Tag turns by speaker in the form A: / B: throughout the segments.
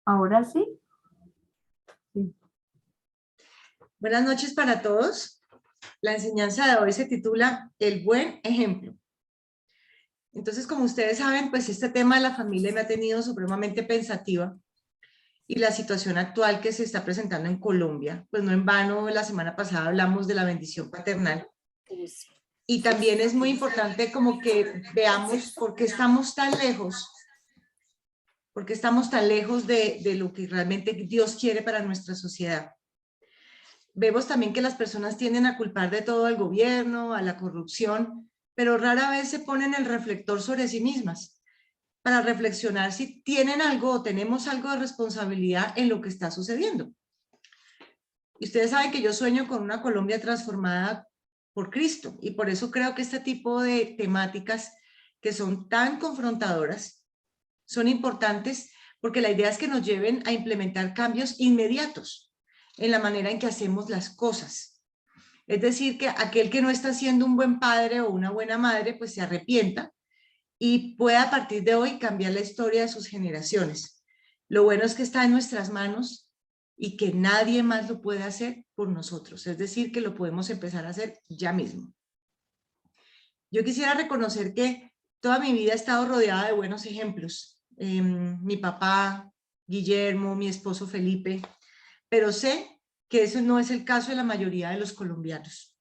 A: Ahora sí. Sí.
B: Buenas noches para todos. La enseñanza de hoy se titula El buen ejemplo. Entonces, como ustedes saben, pues este tema de la familia me ha tenido supremamente pensativa y la situación actual que se está presentando en Colombia, pues no en vano, la semana pasada hablamos de la bendición paternal y también es muy importante como que veamos por qué estamos tan lejos, de lo que realmente Dios quiere para nuestra sociedad. Vemos también que las personas tienden a culpar de todo al gobierno, a la corrupción, pero rara vez se ponen el reflector sobre sí mismas para reflexionar si tienen algo o tenemos algo de responsabilidad en lo que está sucediendo. Y ustedes saben que yo sueño con una Colombia transformada por Cristo y por eso creo que este tipo de temáticas que son tan confrontadoras son importantes porque la idea es que nos lleven a implementar cambios inmediatos en la manera en que hacemos las cosas. Es decir, que aquel que no está siendo un buen padre o una buena madre, pues se arrepienta y pueda a partir de hoy cambiar la historia de sus generaciones. Lo bueno es que está en nuestras manos y que nadie más lo puede hacer por nosotros. Es decir, que lo podemos empezar a hacer ya mismo. Yo quisiera reconocer que toda mi vida he estado rodeada de buenos ejemplos. Mi papá, Guillermo, mi esposo Felipe, pero sé que eso no es el caso de la mayoría de los colombianos.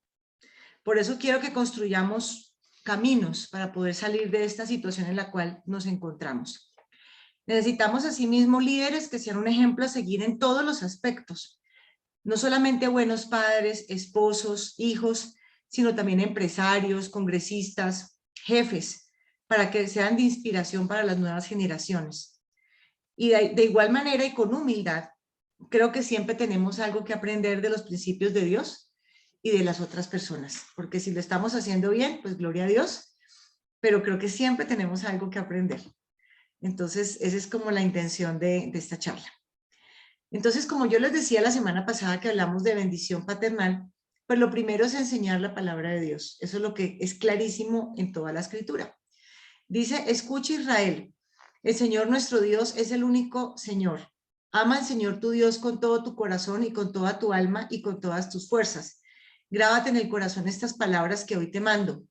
B: Por eso quiero que construyamos caminos para poder salir de esta situación en la cual nos encontramos. Necesitamos asimismo líderes que sean un ejemplo a seguir en todos los aspectos, no solamente buenos padres, esposos, hijos, sino también empresarios, congresistas, jefes, para que sean de inspiración para las nuevas generaciones. Y de igual manera y con humildad, creo que siempre tenemos algo que aprender de los principios de Dios y de las otras personas, porque si lo estamos haciendo bien, pues gloria a Dios, pero creo que siempre tenemos algo que aprender. Entonces, esa es como la intención de esta charla. Entonces, como yo les decía la semana pasada que hablamos de bendición paternal, pues lo primero es enseñar la palabra de Dios. Eso es lo que es clarísimo en toda la escritura. Dice, escucha Israel, el Señor nuestro Dios es el único Señor. Ama al Señor tu Dios con todo tu corazón y con toda tu alma y con todas tus fuerzas. Grábate en el corazón estas palabras que hoy te mando.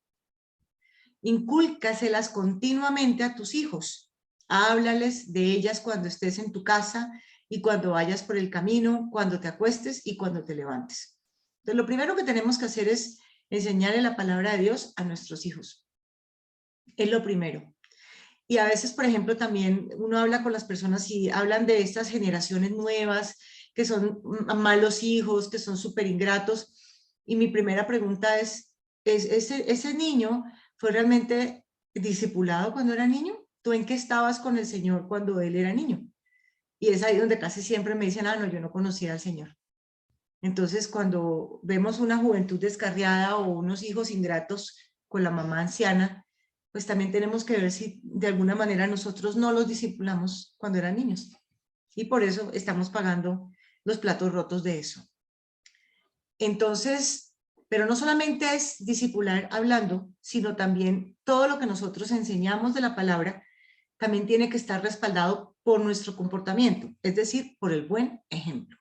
B: Incúlcaselas continuamente a tus hijos. Háblales de ellas cuando estés en tu casa y cuando vayas por el camino, cuando te acuestes y cuando te levantes. Entonces, lo primero que tenemos que hacer es enseñarle la palabra de Dios a nuestros hijos. Es lo primero. Y a veces, por ejemplo, también uno habla con las personas y hablan de estas generaciones nuevas que son malos hijos, que son súper ingratos. Y mi primera pregunta es ¿ese niño fue realmente discipulado cuando era niño? ¿Tú en qué estabas con el Señor cuando él era niño? Y es ahí donde casi siempre me dicen, no, yo no conocía al Señor. Entonces, cuando vemos una juventud descarriada o unos hijos ingratos con la mamá anciana, pues también tenemos que ver si de alguna manera nosotros no los discipulamos cuando eran niños. Y por eso estamos pagando los platos rotos de eso. Entonces, pero no solamente es discipular hablando, sino también todo lo que nosotros enseñamos de la palabra también tiene que estar respaldado por nuestro comportamiento, es decir, por el buen ejemplo.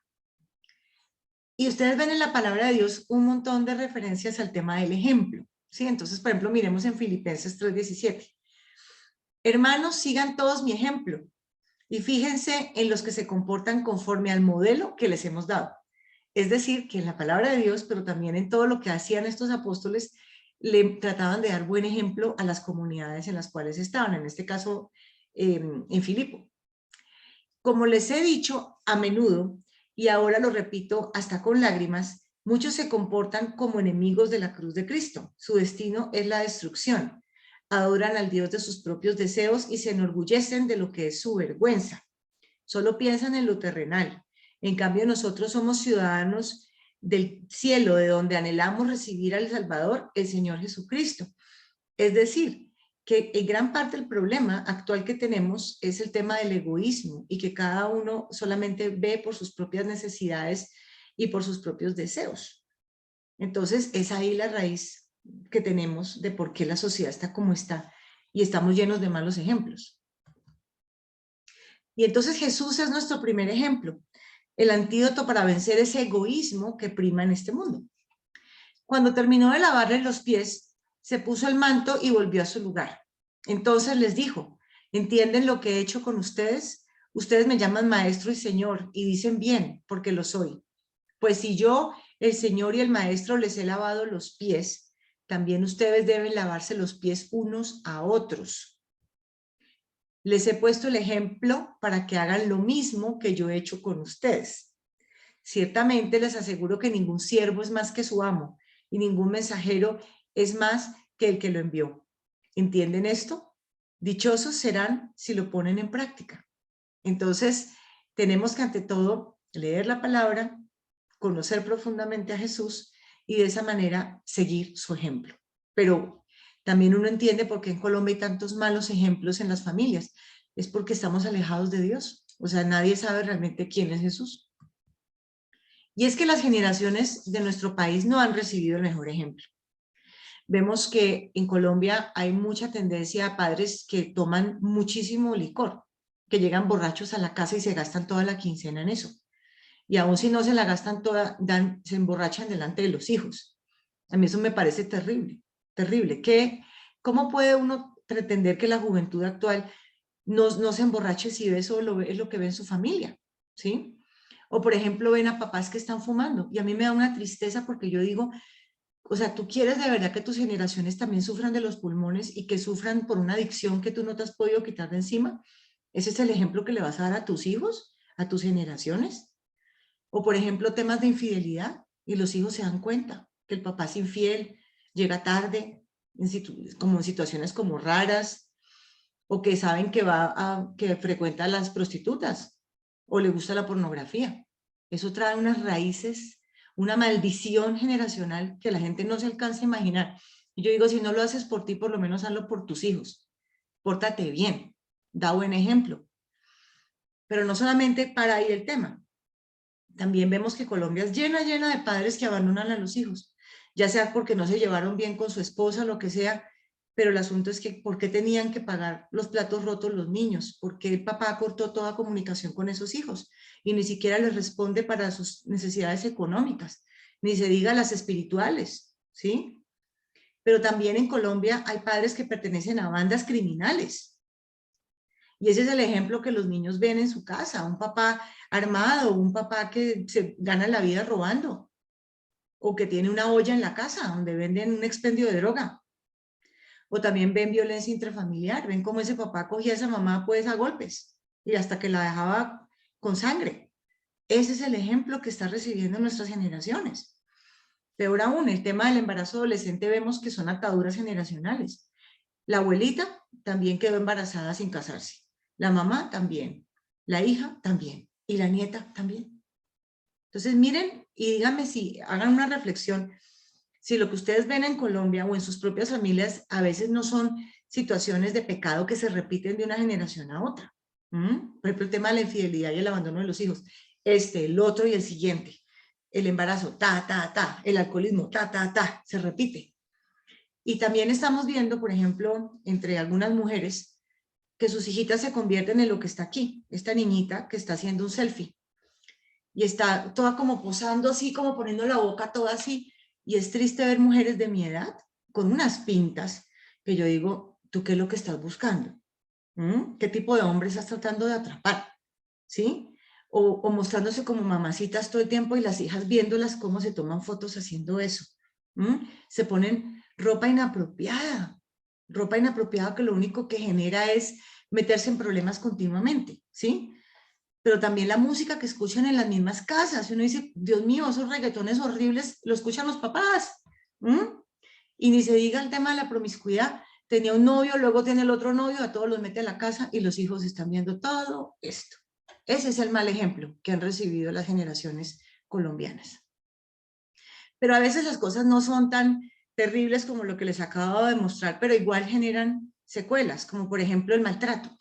B: Y ustedes ven en la palabra de Dios un montón de referencias al tema del ejemplo, ¿sí? Entonces, por ejemplo, miremos en Filipenses 3:17. Hermanos, sigan todos mi ejemplo y fíjense en los que se comportan conforme al modelo que les hemos dado. Es decir, que en la palabra de Dios, pero también en todo lo que hacían estos apóstoles, le trataban de dar buen ejemplo a las comunidades en las cuales estaban, en este caso en Filipo. Como les he dicho a menudo, y ahora lo repito hasta con lágrimas, muchos se comportan como enemigos de la cruz de Cristo. Su destino es la destrucción. Adoran al Dios de sus propios deseos y se enorgullecen de lo que es su vergüenza. Solo piensan en lo terrenal. En cambio, nosotros somos ciudadanos del cielo, de donde anhelamos recibir al Salvador, el Señor Jesucristo. Es decir, que en gran parte el problema actual que tenemos es el tema del egoísmo y que cada uno solamente ve por sus propias necesidades y por sus propios deseos. Entonces, es ahí la raíz que tenemos de por qué la sociedad está como está y estamos llenos de malos ejemplos. Y entonces Jesús es nuestro primer ejemplo, el antídoto para vencer ese egoísmo que prima en este mundo. Cuando terminó de lavarle los pies, se puso el manto y volvió a su lugar. Entonces les dijo, ¿entienden lo que he hecho con ustedes? Ustedes me llaman maestro y señor y dicen bien, porque lo soy. Pues si yo, el señor y el maestro, les he lavado los pies, también ustedes deben lavarse los pies unos a otros. Les he puesto el ejemplo para que hagan lo mismo que yo he hecho con ustedes. Ciertamente les aseguro que ningún siervo es más que su amo y ningún mensajero es más que el que lo envió. ¿Entienden esto? Dichosos serán si lo ponen en práctica. Entonces, tenemos que ante todo leer la palabra, conocer profundamente a Jesús y de esa manera seguir su ejemplo. Pero también uno entiende por qué en Colombia hay tantos malos ejemplos en las familias. Es porque estamos alejados de Dios. O sea, nadie sabe realmente quién es Jesús. Y es que las generaciones de nuestro país no han recibido el mejor ejemplo. Vemos que en Colombia hay mucha tendencia a padres que toman muchísimo licor, que llegan borrachos a la casa y se gastan toda la quincena en eso. Y aún si no se la gastan toda, se emborrachan delante de los hijos. A mí eso me parece terrible, terrible. ¿Cómo puede uno pretender que la juventud actual no se emborrache si eso es lo que ve en su familia? ¿Sí? O por ejemplo, ven a papás que están fumando y a mí me da una tristeza porque yo digo, o sea, ¿tú quieres de verdad que tus generaciones también sufran de los pulmones y que sufran por una adicción que tú no te has podido quitar de encima? ¿Ese es el ejemplo que le vas a dar a tus hijos, a tus generaciones? O por ejemplo, temas de infidelidad y los hijos se dan cuenta que el papá es infiel, llega tarde, como en situaciones como raras, o que saben que frecuenta a las prostitutas o le gusta la pornografía. Eso trae unas raíces, una maldición generacional que la gente no se alcanza a imaginar. Y yo digo, si no lo haces por ti, por lo menos hazlo por tus hijos. Pórtate bien, da buen ejemplo. Pero no solamente para ahí el tema. También vemos que Colombia es llena de padres que abandonan a los hijos, ya sea porque no se llevaron bien con su esposa, lo que sea, pero el asunto es que ¿por qué tenían que pagar los platos rotos los niños? ¿Por qué el papá cortó toda comunicación con esos hijos? Y ni siquiera les responde para sus necesidades económicas, ni se diga las espirituales, ¿sí? Pero también en Colombia hay padres que pertenecen a bandas criminales. Y ese es el ejemplo que los niños ven en su casa, un papá armado, un papá que se gana la vida robando, o que tiene una olla en la casa donde venden un expendio de droga. O también ven violencia intrafamiliar, ven cómo ese papá cogía a esa mamá pues a golpes y hasta que la dejaba con sangre. Ese es el ejemplo que está recibiendo nuestras generaciones. Peor aún, el tema del embarazo adolescente vemos que son ataduras generacionales. La abuelita también quedó embarazada sin casarse. La mamá también. La hija también. Y la nieta también. Entonces miren y díganme si hagan una reflexión si lo que ustedes ven en Colombia o en sus propias familias a veces no son situaciones de pecado que se repiten de una generación a otra. Por ejemplo, el tema de la infidelidad y el abandono de los hijos. El otro y el siguiente. El embarazo, el alcoholismo, se repite. Y también estamos viendo, por ejemplo, entre algunas mujeres, que sus hijitas se convierten en lo que está aquí. Esta niñita que está haciendo un selfie. Y está toda como posando así, como poniendo la boca toda así. Y es triste ver mujeres de mi edad con unas pintas que yo digo, ¿tú qué es lo que estás buscando? ¿Qué tipo de hombre estás tratando de atrapar? ¿Sí? O mostrándose como mamacitas todo el tiempo y las hijas viéndolas cómo se toman fotos haciendo eso. Se ponen ropa inapropiada que lo único que genera es meterse en problemas continuamente, ¿sí? Pero también la música que escuchan en las mismas casas. Uno dice, Dios mío, esos reggaetones horribles lo escuchan los papás. Y ni se diga el tema de la promiscuidad. Tenía un novio, luego tiene el otro novio, a todos los mete a la casa y los hijos están viendo todo esto. Ese es el mal ejemplo que han recibido las generaciones colombianas. Pero a veces las cosas no son tan terribles como lo que les acabo de mostrar, pero igual generan secuelas, como por ejemplo el maltrato.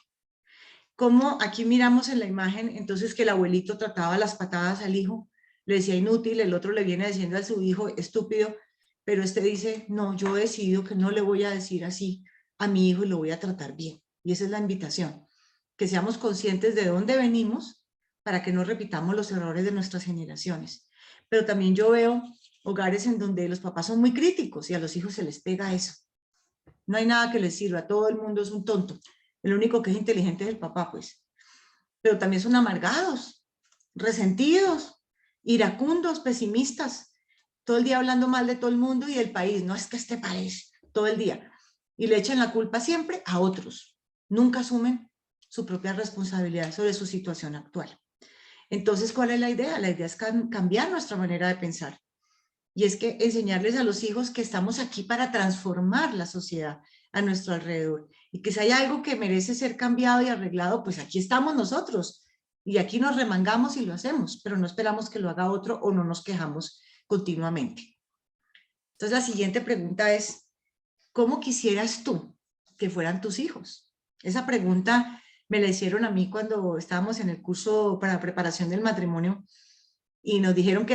B: Como aquí miramos en la imagen, entonces que el abuelito trataba las patadas al hijo, le decía inútil, el otro le viene diciendo a su hijo estúpido, pero este dice, no, yo he decidido que no le voy a decir así a mi hijo y lo voy a tratar bien. Y esa es la invitación. que seamos conscientes de dónde venimos para que no repitamos los errores de nuestras generaciones. Pero también yo veo hogares en donde los papás son muy críticos y a los hijos se les pega eso. No hay nada que les sirva, todo el mundo es un tonto. El único que es inteligente es el papá, pues. Pero también son amargados, resentidos, iracundos, pesimistas, todo el día hablando mal de todo el mundo y del país. No es que este país, todo el día. Y le echan la culpa siempre a otros. Nunca asumen su propia responsabilidad sobre su situación actual. Entonces, ¿cuál es la idea? La idea es cambiar nuestra manera de pensar. Y es que enseñarles a los hijos que estamos aquí para transformar la sociedad a nuestro alrededor. Y que si hay algo que merece ser cambiado y arreglado, pues aquí estamos nosotros. Y aquí nos remangamos y lo hacemos, pero no esperamos que lo haga otro o no nos quejamos continuamente. Entonces, la siguiente pregunta es, ¿cómo quisieras tú que fueran tus hijos? Esa pregunta me la hicieron a mí cuando estábamos en el curso para preparación del matrimonio y nos dijeron que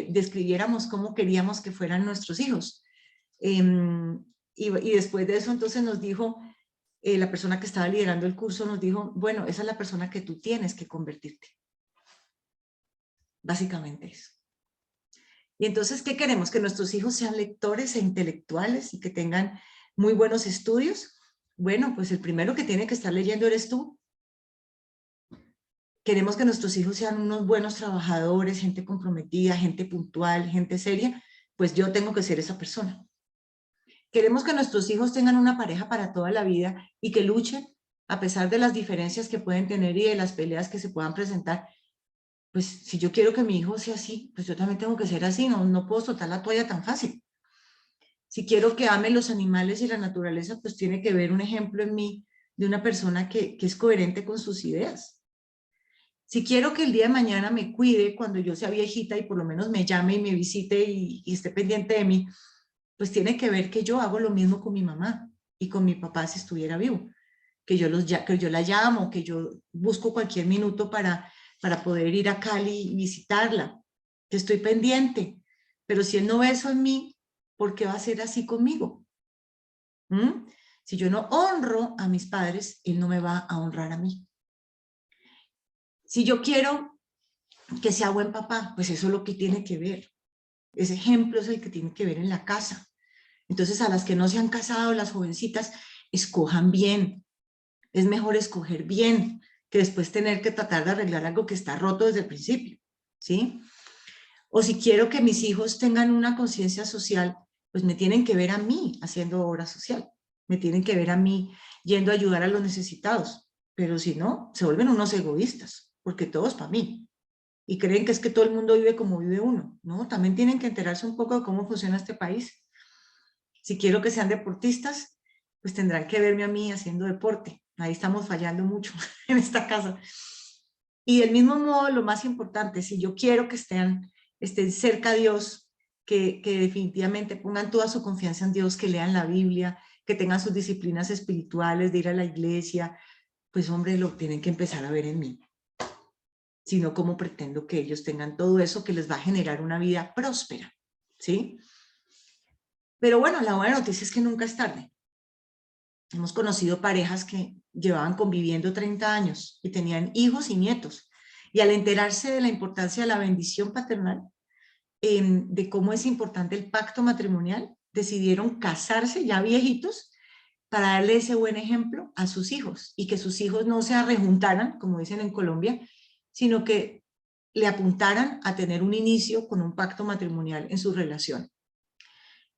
B: describiéramos cómo queríamos que fueran nuestros hijos. Y después de eso entonces nos dijo, la persona que estaba liderando el curso nos dijo, bueno, esa es la persona que tú tienes que convertirte. Básicamente eso. Y entonces, ¿qué queremos? Que nuestros hijos sean lectores e intelectuales y que tengan muy buenos estudios. Bueno, pues el primero que tiene que estar leyendo eres tú. Queremos que nuestros hijos sean unos buenos trabajadores, gente comprometida, gente puntual, gente seria, pues yo tengo que ser esa persona. Queremos que nuestros hijos tengan una pareja para toda la vida y que luchen a pesar de las diferencias que pueden tener y de las peleas que se puedan presentar. Pues si yo quiero que mi hijo sea así, pues yo también tengo que ser así, no puedo soltar la toalla tan fácil. Si quiero que ame los animales y la naturaleza, pues tiene que ver un ejemplo en mí de una persona que es coherente con sus ideas. Si quiero que el día de mañana me cuide cuando yo sea viejita y por lo menos me llame y me visite y esté pendiente de mí, pues tiene que ver que yo hago lo mismo con mi mamá y con mi papá si estuviera vivo, que yo la llamo, que yo busco cualquier minuto para poder ir a Cali y visitarla, que estoy pendiente. Pero si él no ve eso en mí, ¿por qué va a ser así conmigo? ¿Mm? Si yo no honro a mis padres, él no me va a honrar a mí. Si yo quiero que sea buen papá, pues eso es lo que tiene que ver. Ese ejemplo es el que tiene que ver en la casa. Entonces, a las que no se han casado, las jovencitas, escojan bien. Es mejor escoger bien que después tener que tratar de arreglar algo que está roto desde el principio, ¿sí? O si quiero que mis hijos tengan una conciencia social, pues me tienen que ver a mí haciendo obra social. Me tienen que ver a mí yendo a ayudar a los necesitados. Pero si no, se vuelven unos egoístas, porque todo es para mí. Y creen que es que todo el mundo vive como vive uno, ¿no? También tienen que enterarse un poco de cómo funciona este país. Si quiero que sean deportistas, pues tendrán que verme a mí haciendo deporte. Ahí estamos fallando mucho en esta casa. Y del mismo modo, lo más importante, si yo quiero que estén cerca a Dios, que definitivamente pongan toda su confianza en Dios, que lean la Biblia, que tengan sus disciplinas espirituales de ir a la iglesia, pues hombre, lo tienen que empezar a ver en mí. Sino cómo pretendo que ellos tengan todo eso que les va a generar una vida próspera, ¿sí? Pero bueno, la buena noticia es que nunca es tarde. Hemos conocido parejas que llevaban conviviendo 30 años y tenían hijos y nietos. Y al enterarse de la importancia de la bendición paternal, de cómo es importante el pacto matrimonial, decidieron casarse ya viejitos para darle ese buen ejemplo a sus hijos y que sus hijos no se arrejuntaran, como dicen en Colombia, sino que le apuntaran a tener un inicio con un pacto matrimonial en su relación.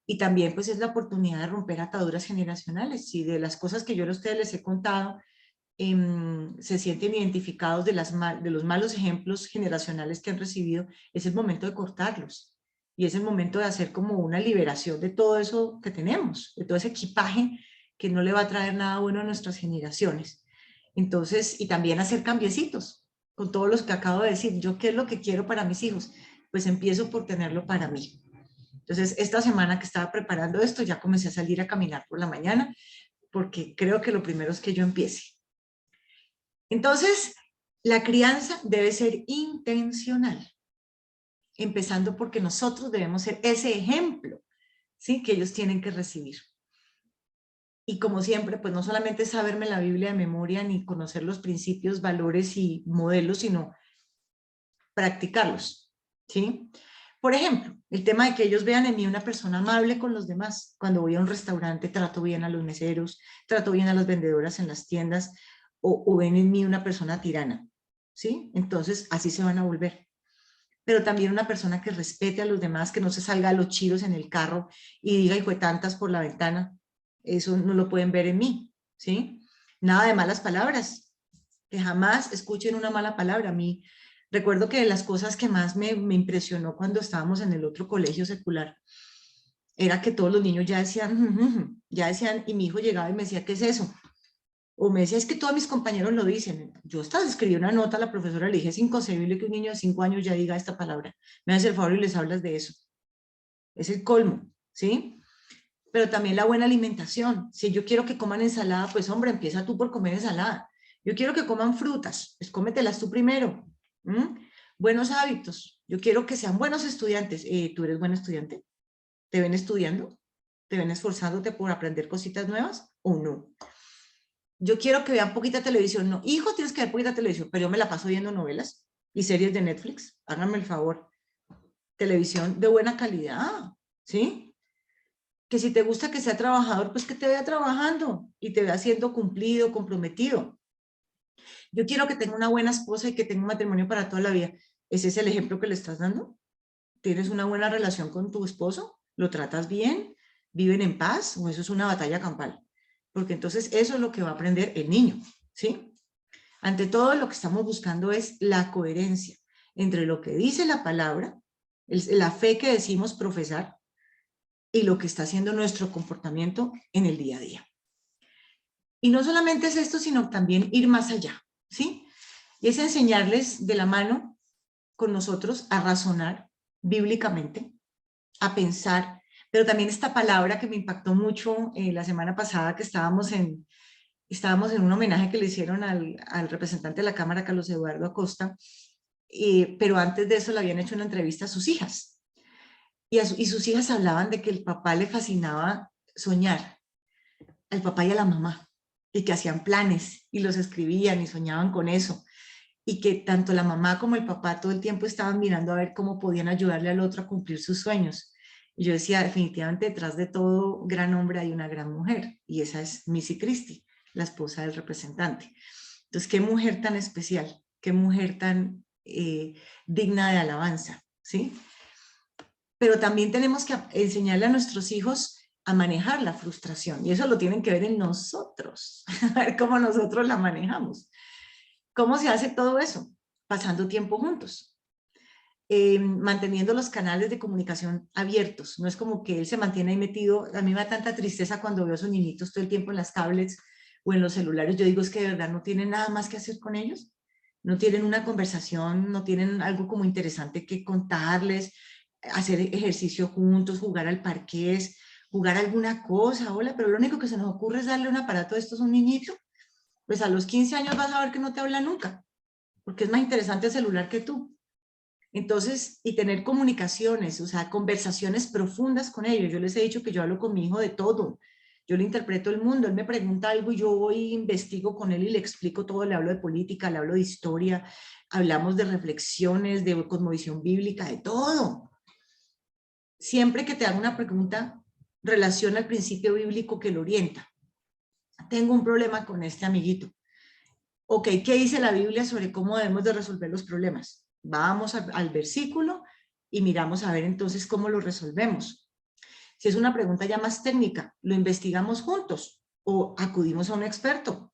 B: Y también pues es la oportunidad de romper ataduras generacionales. Si de las cosas que yo a ustedes les he contado se sienten identificados de los malos ejemplos generacionales que han recibido, es el momento de cortarlos. Y es el momento de hacer como una liberación de todo eso que tenemos, de todo ese equipaje que no le va a traer nada bueno a nuestras generaciones. Entonces, y también hacer cambiecitos con todos los que acabo de decir. ¿Yo qué es lo que quiero para mis hijos? Pues empiezo por tenerlo para mí. Entonces, esta semana que estaba preparando esto, ya comencé a salir a caminar por la mañana, porque creo que lo primero es que yo empiece. Entonces, la crianza debe ser intencional, empezando porque nosotros debemos ser ese ejemplo, ¿sí?, que ellos tienen que recibir. Y como siempre, pues no solamente saberme la Biblia de memoria ni conocer los principios, valores y modelos, sino practicarlos, ¿sí? Por ejemplo, el tema de que ellos vean en mí una persona amable con los demás. Cuando voy a un restaurante, trato bien a los meseros, trato bien a las vendedoras en las tiendas, o ven en mí una persona tirana, ¿sí? Entonces, así se van a volver. Pero también una persona que respete a los demás, que no se salga a los chiros en el carro y diga hijo de tantas por la ventana. Eso no lo pueden ver en mí, ¿sí? Nada de malas palabras, que jamás escuchen una mala palabra. A mí, recuerdo que de las cosas que más me impresionó cuando estábamos en el otro colegio secular, era que todos los niños ya decían, ya decían, y mi hijo llegaba y me decía, ¿qué es eso? O me decía, es que todos mis compañeros lo dicen. Yo hasta escribí una nota a la profesora, le dije, es inconcebible que un niño de 5 años ya diga esta palabra. Me haces el favor y les hablas de eso. Es el colmo, ¿sí? Pero también la buena alimentación. Si yo quiero que coman ensalada, pues hombre, empieza tú por comer ensalada. Yo quiero que coman frutas, pues cómetelas tú primero. ¿Mm? Buenos hábitos. Yo quiero que sean buenos estudiantes. ¿Tú eres buen estudiante? ¿Te ven estudiando? ¿Te ven esforzándote por aprender cositas nuevas o no? Yo quiero que vean poquita televisión. No, hijo, tienes que ver poquita televisión, pero yo me la paso viendo novelas y series de Netflix. Háganme el favor. Televisión de buena calidad, ¿sí? Que si te gusta que sea trabajador, pues que te vea trabajando y te vea siendo cumplido, comprometido. Yo quiero que tenga una buena esposa y que tenga un matrimonio para toda la vida. ¿Ese es el ejemplo que le estás dando? ¿Tienes una buena relación con tu esposo? ¿Lo tratas bien? ¿Viven en paz? ¿O eso es una batalla campal? Porque entonces eso es lo que va a aprender el niño, ¿sí? Ante todo, lo que estamos buscando es la coherencia entre lo que dice la palabra, la fe que decimos profesar, y lo que está haciendo nuestro comportamiento en el día a día. Y no solamente es esto, sino también ir más allá, ¿sí? Y es enseñarles de la mano con nosotros a razonar bíblicamente, a pensar, pero también esta palabra que me impactó mucho la semana pasada que estábamos en un homenaje que le hicieron al representante de la Cámara, Carlos Eduardo Acosta, pero antes de eso le habían hecho una entrevista a sus hijas. Y sus hijas hablaban de que el papá le fascinaba soñar, al papá y a la mamá, y que hacían planes y los escribían y soñaban con eso, y que tanto la mamá como el papá todo el tiempo estaban mirando a ver cómo podían ayudarle al otro a cumplir sus sueños. Y yo decía, definitivamente detrás de todo gran hombre hay una gran mujer, y esa es Missy Christie, la esposa del representante. Entonces, qué mujer tan especial, qué mujer tan digna de alabanza, ¿sí? Pero también tenemos que enseñarle a nuestros hijos a manejar la frustración, y eso lo tienen que ver en nosotros, a ver cómo nosotros la manejamos. ¿Cómo se hace todo eso? Pasando tiempo juntos, manteniendo los canales de comunicación abiertos. No es como que él se mantiene ahí metido. A mí me da tanta tristeza cuando veo a esos niñitos todo el tiempo en las tablets o en los celulares. Yo digo, es que de verdad no tienen nada más que hacer con ellos. No tienen una conversación, no tienen algo como interesante que contarles, hacer ejercicio juntos, jugar al parqués, jugar alguna cosa, hola, pero lo único que se nos ocurre es darle un aparato de estos a un niñito. Pues a los 15 años vas a ver que no te habla nunca, porque es más interesante el celular que tú. Entonces, y tener comunicaciones, o sea, conversaciones profundas con ellos. Yo les he dicho que yo hablo con mi hijo de todo. Yo le interpreto el mundo, él me pregunta algo y yo voy, investigo con él y le explico todo, le hablo de política, le hablo de historia, hablamos de reflexiones, de cosmovisión bíblica, de todo. Siempre que te haga una pregunta, relaciona el principio bíblico que lo orienta. Tengo un problema con este amiguito. Ok, ¿qué dice la Biblia sobre cómo debemos de resolver los problemas? Vamos al versículo y miramos a ver entonces cómo lo resolvemos. Si es una pregunta ya más técnica, lo investigamos juntos o acudimos a un experto.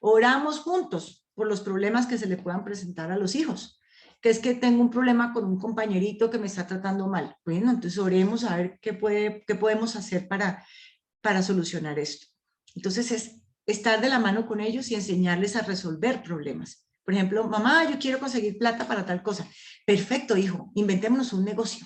B: Oramos juntos por los problemas que se le puedan presentar a los hijos. Que es que tengo un problema con un compañerito que me está tratando mal. Bueno, entonces oremos a ver qué podemos hacer para solucionar esto. Entonces es estar de la mano con ellos y enseñarles a resolver problemas. Por ejemplo, mamá, yo quiero conseguir plata para tal cosa. Perfecto, hijo, inventémonos un negocio.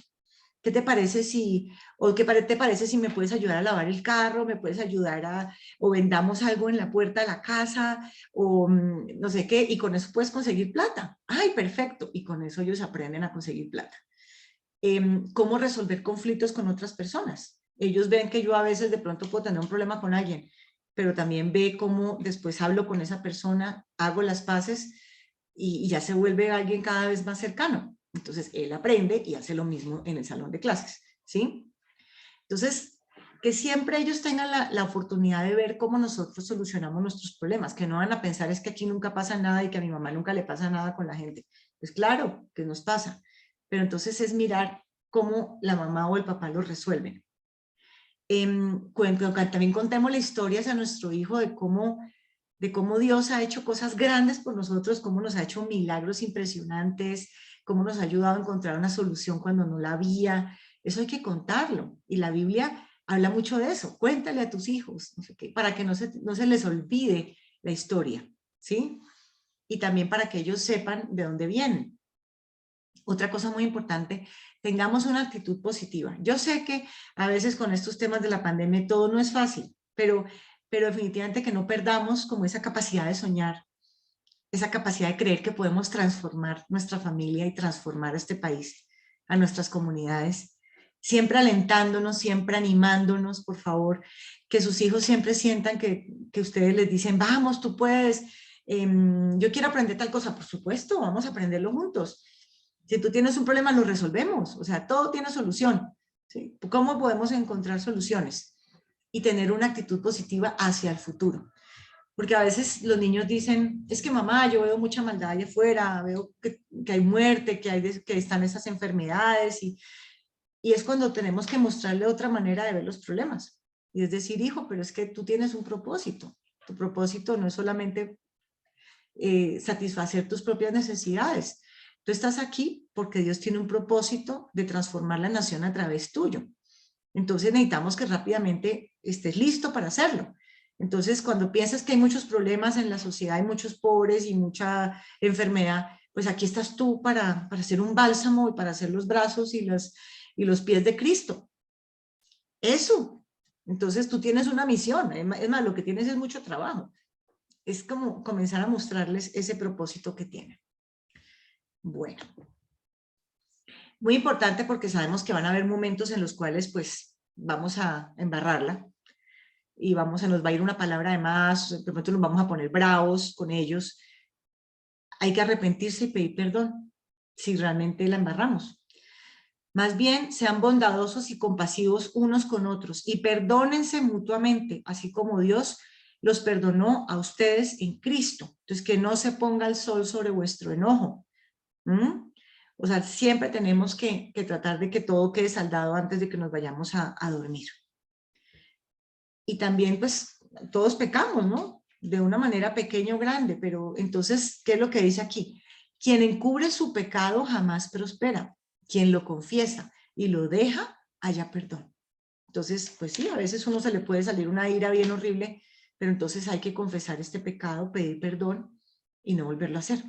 B: ¿Qué te parece si, o qué te parece si me puedes ayudar a lavar el carro, me puedes ayudar o vendamos algo en la puerta de la casa, o no sé qué, y con eso puedes conseguir plata? Ay, perfecto, y con eso ellos aprenden a conseguir plata. ¿Cómo resolver conflictos con otras personas? Ellos ven que yo a veces de pronto puedo tener un problema con alguien, pero también ve cómo después hablo con esa persona, hago las paces y ya se vuelve alguien cada vez más cercano. Entonces él aprende y hace lo mismo en el salón de clases, ¿sí? Entonces, que siempre ellos tengan la oportunidad de ver cómo nosotros solucionamos nuestros problemas, que no van a pensar es que aquí nunca pasa nada y que a mi mamá nunca le pasa nada con la gente. Pues claro que nos pasa, pero entonces es mirar cómo la mamá o el papá lo resuelven. También contemos historias a nuestro hijo de cómo Dios ha hecho cosas grandes por nosotros, cómo nos ha hecho milagros impresionantes, cómo nos ha ayudado a encontrar una solución cuando no la había. Eso hay que contarlo. Y la Biblia habla mucho de eso. Cuéntale a tus hijos, no sé qué, para que no se les olvide la historia, ¿sí? Y también para que ellos sepan de dónde vienen. Otra cosa muy importante, tengamos una actitud positiva. Yo sé que a veces con estos temas de la pandemia todo no es fácil, pero definitivamente que no perdamos como esa capacidad de soñar, esa capacidad de creer que podemos transformar nuestra familia y transformar este país, a nuestras comunidades, siempre alentándonos, siempre animándonos, por favor, que sus hijos siempre sientan que ustedes les dicen, vamos, tú puedes, yo quiero aprender tal cosa, por supuesto, vamos a aprenderlo juntos. Si tú tienes un problema, lo resolvemos, o sea, todo tiene solución, ¿sí? ¿Cómo podemos encontrar soluciones? Y tener una actitud positiva hacia el futuro. Porque a veces los niños dicen, es que mamá, yo veo mucha maldad allá afuera, veo que hay muerte, que están esas enfermedades, y es cuando tenemos que mostrarle otra manera de ver los problemas. Y es decir, hijo, pero es que tú tienes un propósito. Tu propósito no es solamente satisfacer tus propias necesidades. Tú estás aquí porque Dios tiene un propósito de transformar la nación a través tuyo. Entonces necesitamos que rápidamente estés listo para hacerlo. Entonces, cuando piensas que hay muchos problemas en la sociedad, hay muchos pobres y mucha enfermedad, pues aquí estás tú para hacer un bálsamo y para hacer los brazos y los pies de Cristo. Eso. Entonces tú tienes una misión. Es más, lo que tienes es mucho trabajo. Es como comenzar a mostrarles ese propósito que tienen. Bueno. Muy importante porque sabemos que van a haber momentos en los cuales pues vamos a embarrarla y se nos va a ir una palabra de más, de pronto nos vamos a poner bravos con ellos. Hay que arrepentirse y pedir perdón si realmente la embarramos. Más bien, sean bondadosos y compasivos unos con otros y perdónense mutuamente, así como Dios los perdonó a ustedes en Cristo. Entonces, que no se ponga el sol sobre vuestro enojo. O sea, siempre tenemos que tratar de que todo quede saldado antes de que nos vayamos a dormir. Y también, pues, todos pecamos, ¿no? De una manera pequeña o grande, pero entonces, ¿qué es lo que dice aquí? Quien encubre su pecado jamás prospera. Quien lo confiesa y lo deja, haya perdón. Entonces, pues sí, a veces uno se le puede salir una ira bien horrible, pero entonces hay que confesar este pecado, pedir perdón y no volverlo a hacer.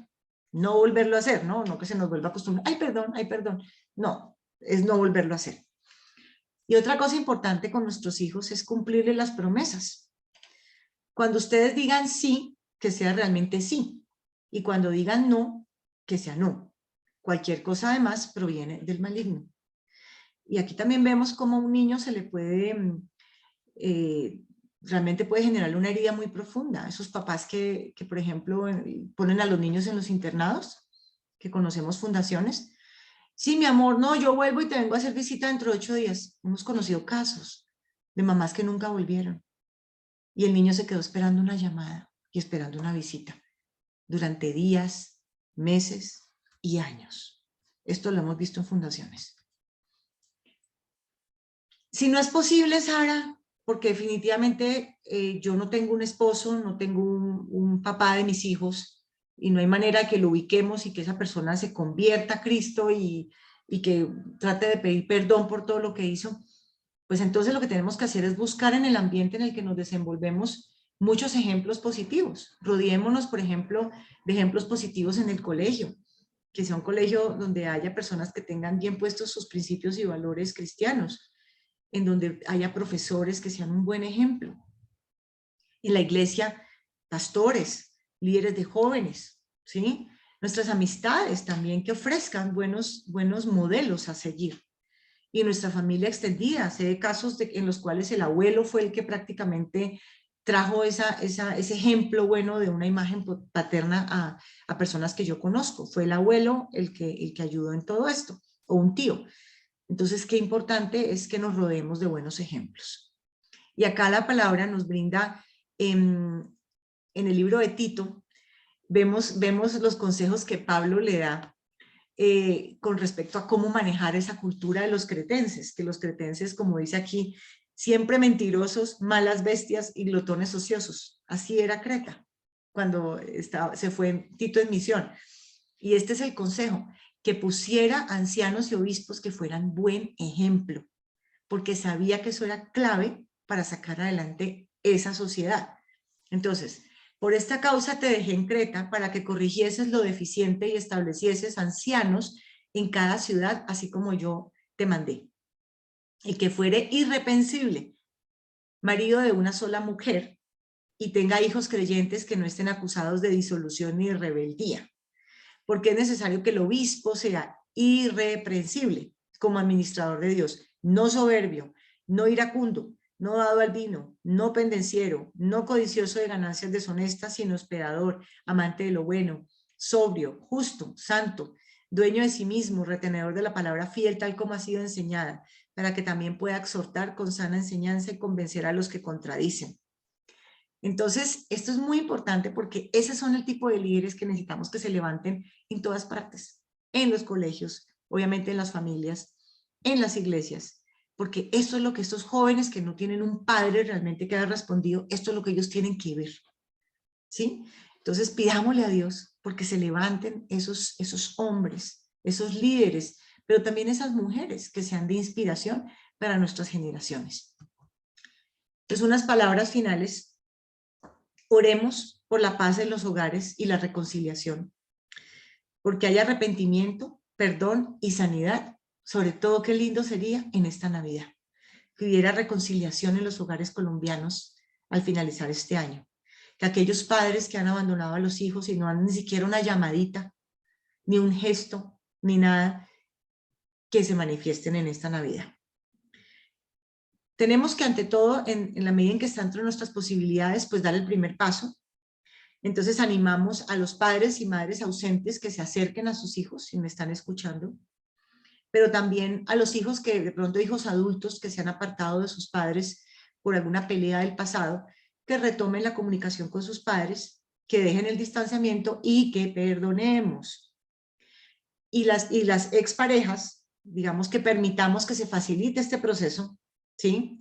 B: No volverlo a hacer, ¿no? No que se nos vuelva a acostumbrar, ay, perdón, ay, perdón. No, es no volverlo a hacer. Y otra cosa importante con nuestros hijos es cumplirles las promesas. Cuando ustedes digan sí, que sea realmente sí. Y cuando digan no, que sea no. Cualquier cosa además proviene del maligno. Y aquí también vemos cómo a un niño se le puede, realmente puede generar una herida muy profunda. Esos papás que por ejemplo, ponen a los niños en los internados, que conocemos fundaciones. Sí, mi amor, no, yo vuelvo y te vengo a hacer visita dentro de 8 días. Hemos conocido casos de mamás que nunca volvieron. Y el niño se quedó esperando una llamada y esperando una visita durante días, meses y años. Esto lo hemos visto en fundaciones. Si no es posible, Sara, porque definitivamente yo no tengo un esposo, no tengo un papá de mis hijos, y no hay manera que lo ubiquemos y que esa persona se convierta a Cristo y que trate de pedir perdón por todo lo que hizo, pues entonces lo que tenemos que hacer es buscar en el ambiente en el que nos desenvolvemos muchos ejemplos positivos. Rodeémonos, por ejemplo, de ejemplos positivos en el colegio, que sea un colegio donde haya personas que tengan bien puestos sus principios y valores cristianos, en donde haya profesores que sean un buen ejemplo. En la iglesia, pastores, líderes de jóvenes, ¿sí? Nuestras amistades también que ofrezcan buenos modelos a seguir. y nuestra familia extendida. Sé de casos en los cuales el abuelo fue el que prácticamente trajo ese ejemplo bueno de una imagen paterna a personas que yo conozco. Fue el abuelo el que ayudó en todo esto, o un tío. Entonces, qué importante es que nos rodeemos de buenos ejemplos. Y acá la palabra nos brinda, en el libro de Tito, vemos los consejos que Pablo le da con respecto a cómo manejar esa cultura de los cretenses, que los cretenses, como dice aquí, siempre mentirosos, malas bestias y glotones ociosos. Así era Creta cuando se fue Tito en misión. Y este es el consejo, que pusiera ancianos y obispos que fueran buen ejemplo, porque sabía que eso era clave para sacar adelante esa sociedad. Entonces, por esta causa te dejé en Creta para que corrigieses lo deficiente y establecieses ancianos en cada ciudad, así como yo te mandé. Y que fuere irreprensible, marido de una sola mujer, y tenga hijos creyentes que no estén acusados de disolución ni de rebeldía. Porque es necesario que el obispo sea irreprensible como administrador de Dios, no soberbio, no iracundo, no dado al vino, no pendenciero, no codicioso de ganancias deshonestas, sino hospedador, amante de lo bueno, sobrio, justo, santo, dueño de sí mismo, retenedor de la palabra fiel tal como ha sido enseñada, para que también pueda exhortar con sana enseñanza y convencer a los que contradicen. Entonces, esto es muy importante porque esos son el tipo de líderes que necesitamos que se levanten en todas partes, en los colegios, obviamente en las familias, en las iglesias, porque esto es lo que estos jóvenes que no tienen un padre realmente que haya respondido, esto es lo que ellos tienen que ver, ¿sí? Entonces, pidámosle a Dios porque se levanten esos hombres, esos líderes, pero también esas mujeres que sean de inspiración para nuestras generaciones. Entonces, unas palabras finales. Oremos por la paz en los hogares y la reconciliación, porque haya arrepentimiento, perdón y sanidad. Sobre todo, qué lindo sería en esta Navidad, que hubiera reconciliación en los hogares colombianos al finalizar este año. Que aquellos padres que han abandonado a los hijos y no han ni siquiera una llamadita, ni un gesto, ni nada, que se manifiesten en esta Navidad. Tenemos que, ante todo, en la medida en que está entre nuestras posibilidades, pues dar el primer paso. Entonces animamos a los padres y madres ausentes que se acerquen a sus hijos, si me están escuchando, pero también a los hijos que de pronto, hijos adultos que se han apartado de sus padres por alguna pelea del pasado, que retomen la comunicación con sus padres, que dejen el distanciamiento y que perdonemos. Y las exparejas, digamos que permitamos que se facilite este proceso, ¿sí?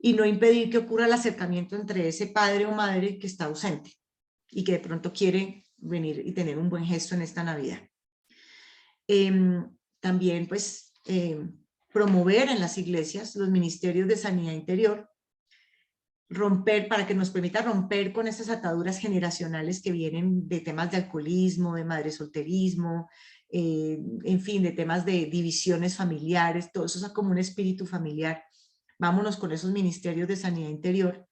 B: Y no impedir que ocurra el acercamiento entre ese padre o madre que está ausente y que de pronto quiere venir y tener un buen gesto en esta Navidad. También, pues, promover en las iglesias los ministerios de sanidad interior, romper, para que nos permita romper con esas ataduras generacionales que vienen de temas de alcoholismo, de madresolterismo, en fin, de temas de divisiones familiares, todo eso es como un espíritu familiar. Vámonos con esos ministerios de sanidad interior.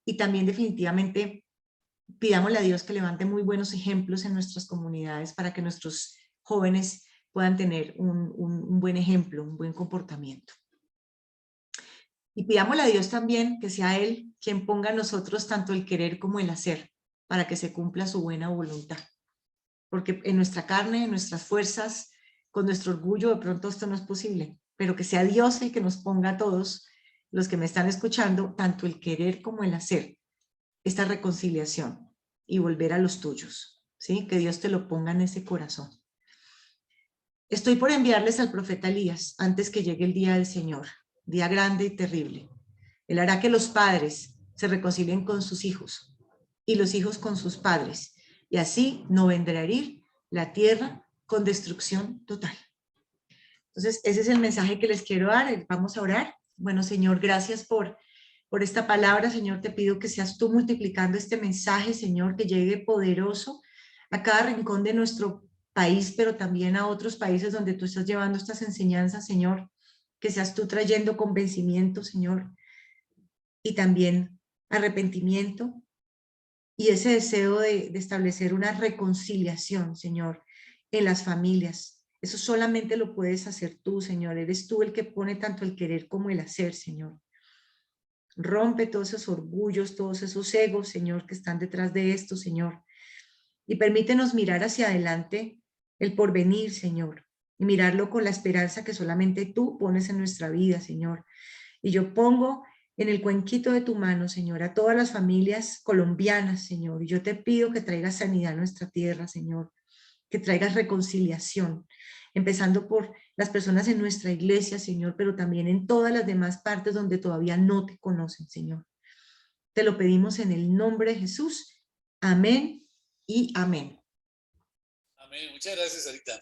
B: Y también definitivamente pidámosle a Dios que levante muy buenos ejemplos en nuestras comunidades para que nuestros jóvenes puedan tener un buen ejemplo, un buen comportamiento. Y pidámosle a Dios también que sea Él quien ponga en nosotros tanto el querer como el hacer para que se cumpla su buena voluntad. Porque en nuestra carne, en nuestras fuerzas, con nuestro orgullo, de pronto esto no es posible, pero que sea Dios el que nos ponga a todos los que me están escuchando, tanto el querer como el hacer, esta reconciliación y volver a los tuyos, ¿sí? Que Dios te lo ponga en ese corazón. Estoy por enviarles al profeta Elías antes que llegue el día del Señor, día grande y terrible. Él hará que los padres se reconcilien con sus hijos y los hijos con sus padres, y así no vendrá a herir la tierra con destrucción total. Entonces, ese es el mensaje que les quiero dar. Vamos a orar. Bueno, Señor, gracias por esta palabra. Señor, te pido que seas tú multiplicando este mensaje, Señor, que llegue poderoso a cada rincón de nuestro país, pero también a otros países donde tú estás llevando estas enseñanzas, Señor, que seas tú trayendo convencimiento, Señor, y también arrepentimiento y ese deseo de establecer una reconciliación, Señor, en las familias, Eso solamente lo puedes hacer tú, Señor. Eres tú el que pone tanto el querer como el hacer, Señor. Rompe todos esos orgullos, todos esos egos, Señor, que están detrás de esto, Señor. Y permítenos mirar hacia adelante el porvenir, Señor, y mirarlo con la esperanza que solamente tú pones en nuestra vida, Señor. Y yo pongo en el cuenquito de tu mano, Señor, a todas las familias colombianas, Señor. Y yo te pido que traigas sanidad a nuestra tierra, Señor, que traigas reconciliación, empezando por las personas en nuestra iglesia, Señor, pero también en todas las demás partes donde todavía no te conocen, Señor. Te lo pedimos en el nombre de Jesús. Amén y amén.
C: Amén. Muchas gracias, Sarita.